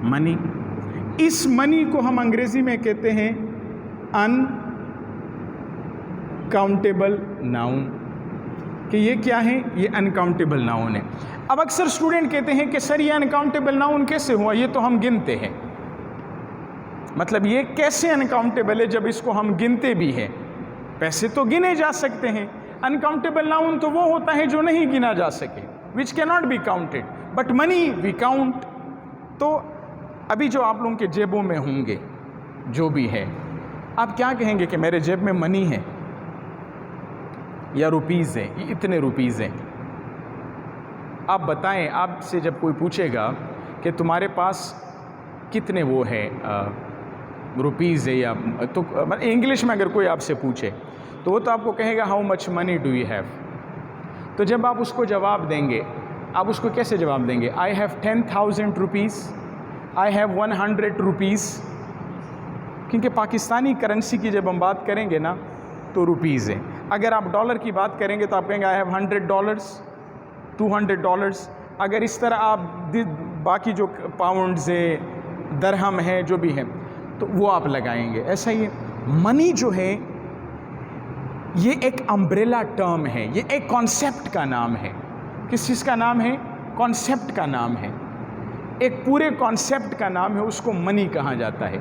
منی. اس منی کو ہم انگریزی میں کہتے ہیں انکاؤنٹیبل ناؤن. کہ یہ کیا ہے؟ یہ انکاؤنٹیبل ناؤن ہے. اب اکثر اسٹوڈنٹ کہتے ہیں کہ سر یہ انکاؤنٹیبل ناؤن کیسے ہوا؟ یہ تو ہم گنتے ہیں. مطلب یہ کیسے انکاؤنٹیبل ہے جب اس کو ہم گنتے بھی ہیں؟ پیسے تو گنے جا سکتے ہیں. انکاؤنٹیبل ناؤن تو وہ ہوتا ہے جو نہیں گنا جا سکے, which cannot be counted, but money we count. تو ابھی جو آپ لوگوں کے جیبوں میں ہوں گے جو بھی ہے, آپ کیا کہیں گے کہ میرے جیب میں منی ہے یا روپیز ہے؟ یہ اتنے روپیز ہیں. آپ بتائیں, آپ سے جب کوئی پوچھے گا کہ تمہارے پاس کتنے وہ ہے روپیز ہے, یا تو انگلش میں اگر کوئی آپ سے پوچھے تو وہ تو آپ کو کہے گا how much money do you have. تو جب آپ اس کو جواب دیں گے, آپ اس کو کیسے جواب دیں گے؟ I have 10,000 rupees, I have 100 rupees. کیونکہ پاکستانی کرنسی کی جب ہم بات کریں گے نا تو روپیز ہے. اگر آپ ڈالر کی بات کریں گے تو آپ کہیں گے آئی ہیو $100, $200. اگر اس طرح آپ باقی جو پاؤنڈز ہیں, درہم ہے, جو بھی ہے, تو وہ آپ لگائیں گے. ایسا ہی منی جو ہے یہ ایک امبریلا ٹرم ہے, یہ ایک کانسیپٹ کا نام ہے. کس چیز کا نام ہے؟ کانسیپٹ کا نام ہے. ایک پورے کانسیپٹ کا نام ہے, اس کو منی کہا جاتا ہے.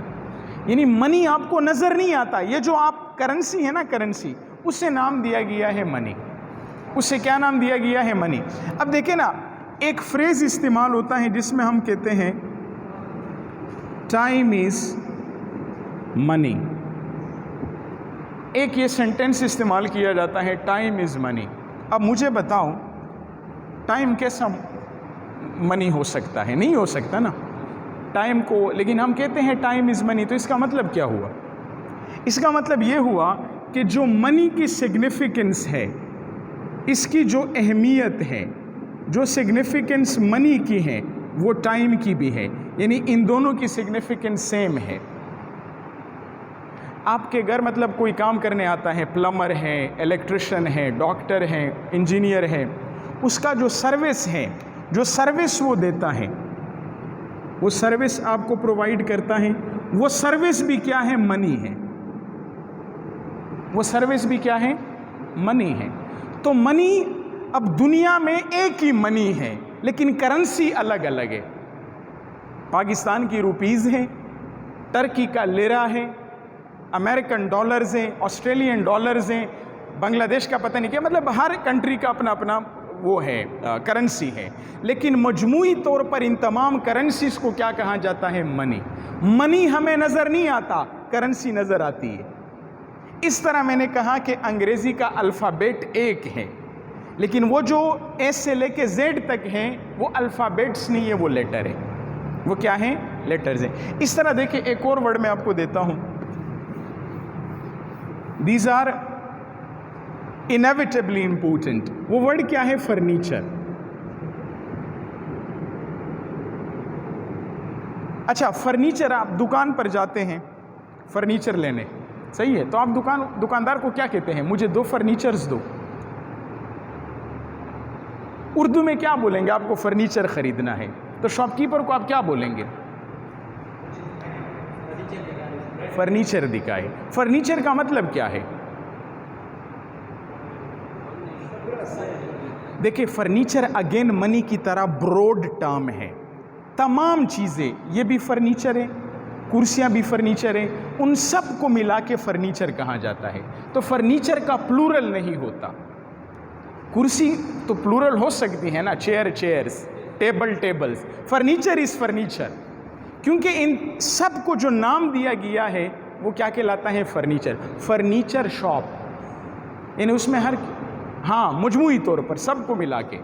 یعنی منی آپ کو نظر نہیں آتا, یہ جو آپ کرنسی ہے نا, کرنسی, اسے نام دیا گیا ہے منی. اسے کیا نام دیا گیا ہے؟ منی. اب دیکھیں نا, ایک فریز استعمال ہوتا ہے جس میں ہم کہتے ہیں ٹائم از منی. ایک یہ سینٹینس استعمال کیا جاتا ہے ٹائم از منی. اب مجھے بتاؤ ٹائم کیسا منی ہو سکتا ہے؟ نہیں ہو سکتا نا ٹائم کو. لیکن ہم کہتے ہیں ٹائم از منی, تو اس کا مطلب کیا ہوا؟ اس کا مطلب یہ ہوا کہ جو منی کی سگنیفیکنس ہے, اس کی جو اہمیت ہے, جو سگنیفیکنس منی کی ہے وہ ٹائم کی بھی ہے. یعنی ان دونوں کی سگنیفیکنس سیم ہے. آپ کے گھر مطلب کوئی کام کرنے آتا ہے, پلمبر ہے, الیکٹریشین ہے, ڈاکٹر ہے, انجینئر ہے, اس کا جو سروس ہے, جو سروس وہ دیتا ہے, وہ سروس آپ کو پرووائڈ کرتا ہے, وہ سروس بھی کیا ہے؟ منی ہے. وہ سروس بھی کیا ہے؟ منی ہے. تو منی, اب دنیا میں ایک ہی منی ہے لیکن کرنسی الگ الگ ہے. پاکستان کی روپیز ہیں, ترکی کا لیرا ہے, امریکن ڈالرز ہیں, آسٹریلین ڈالرز ہیں, بنگلہ دیش کا پتہ نہیں کیا, مطلب ہر کنٹری کا اپنا اپنا وہ ہے, کرنسی ہے. لیکن مجموعی طور پر ان تمام کرنسیز کو کیا کہا جاتا ہے؟ منی. منی ہمیں نظر نہیں آتا, کرنسی نظر آتی ہے. اس طرح میں نے کہا کہ انگریزی کا الفابیٹ ایک ہے, لیکن وہ جو ایس سے لے کے زیڈ تک ہیں وہ الفابیٹس نہیں ہے, وہ لیٹر ہے. وہ کیا ہیں؟ لیٹرز ہیں. اس طرح دیکھیں, ایک اور ورڈ میں آپ کو دیتا ہوں. These are inevitably important. وہ ورڈ کیا ہے؟ فرنیچر. اچھا, فرنیچر, آپ دکان پر جاتے ہیں فرنیچر لینے, صحیح ہے, تو آپ دکاندار کو کیا کہتے ہیں؟ مجھے 2 فرنیچرز دو. اردو میں کیا بولیں گے؟ آپ کو فرنیچر خریدنا ہے تو شاپ کیپر کو آپ کیا بولیں گے؟ فرنیچر دکھائے. فرنیچر کا مطلب کیا ہے؟ دیکھیں, فرنیچر اگین منی کی طرح براڈ ٹرم ہے. تمام چیزیں, یہ بھی فرنیچر ہے, کرسیاں بھی فرنیچر ہیں, ان سب کو ملا کے فرنیچر کہا جاتا ہے. تو فرنیچر کا پلورل نہیں ہوتا. کرسی تو پلورل ہو سکتی ہے نا, chair chairs, table tables. Furniture از فرنیچر, کیونکہ ان سب کو جو نام دیا گیا ہے وہ کیا کہلاتا ہے؟ فرنیچر. فرنیچر شاپ, یعنی اس میں ہر, ہاں, مجموعی طور پر سب کو ملا کے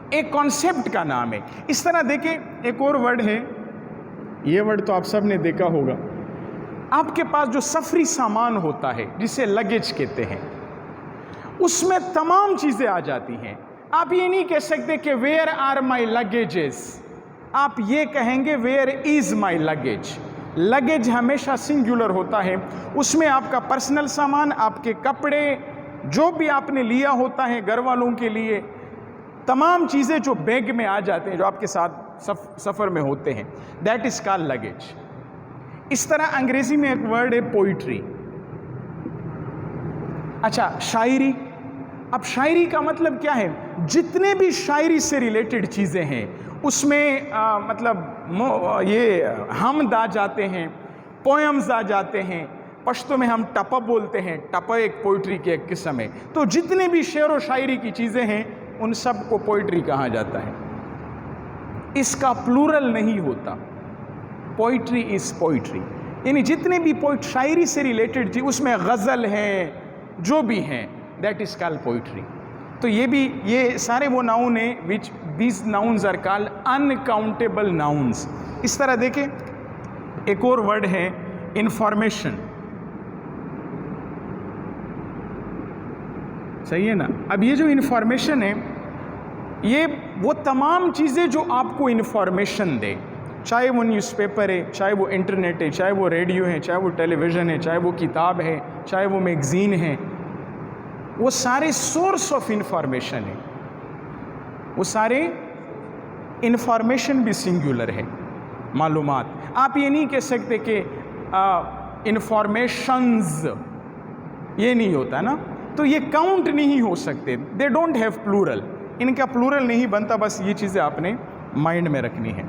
ایک کانسیپٹ کا نام ہے. اس طرح دیکھیں, ایک اور ورڈ ہے, یہ ورڈ تو آپ سب نے دیکھا ہوگا. آپ کے پاس جو سفری سامان ہوتا ہے جسے لگیج کہتے ہیں, اس میں تمام چیزیں آ جاتی ہیں. آپ یہ نہیں کہہ سکتے کہ ویئر آر مائی لگیجز, آپ یہ کہیں گے where is my luggage. Luggage ہمیشہ سنگولر ہوتا ہے, اس میں آپ کا پرسنل سامان, آپ کے کپڑے, جو بھی آپ نے لیا ہوتا ہے گھر والوں کے لیے, تمام چیزیں جو بیگ میں آ جاتے ہیں, جو آپ کے ساتھ سفر میں ہوتے ہیں. That is call luggage. اس طرح انگریزی میں ایک ورڈ ہے پوئٹری. اچھا شاعری. اب شاعری کا مطلب کیا ہے؟ جتنے بھی شاعری سے ریلیٹڈ چیزیں ہیں اس میں مطلب یہ حمد آ جاتے ہیں، پوئمز آ جاتے ہیں. پشتو میں ہم ٹپا بولتے ہیں، ٹپا ایک پوئٹری کی ایک قسم ہے. تو جتنے بھی شعر و شاعری کی چیزیں ہیں ان سب کو پوئٹری کہا جاتا ہے. اس کا پلورل نہیں ہوتا. پوئٹری از پوئٹری، یعنی جتنے بھی شاعری سے ریلیٹڈ تھی اس میں غزل ہے جو بھی ہیں، دیٹ از کال پوئٹری. تو یہ سارے وہ ناؤن ہیں which these nouns are call uncountable nouns. اس طرح دیکھیں ایک اور ورڈ ہے انفارمیشن. صحیح ہے نا؟ اب یہ جو انفارمیشن ہے یہ وہ تمام چیزیں جو آپ کو انفارمیشن دے، چاہے وہ نیوز پیپر ہے، چاہے وہ انٹرنیٹ ہے، چاہے وہ ریڈیو ہے، چاہے وہ ٹیلی ویژن ہے، چاہے وہ کتاب ہے، چاہے وہ میگزین ہے، وہ سارے سورس آف انفارمیشن ہیں. وہ سارے انفارمیشن بھی سنگولر ہے، معلومات. آپ یہ نہیں کہہ سکتے کہ انفارمیشنز، یہ نہیں ہوتا نا. تو یہ کاؤنٹ نہیں ہو سکتے. They don't have plural. ان کا پلورل نہیں بنتا. بس یہ چیزیں آپ نے مائنڈ میں رکھنی ہے.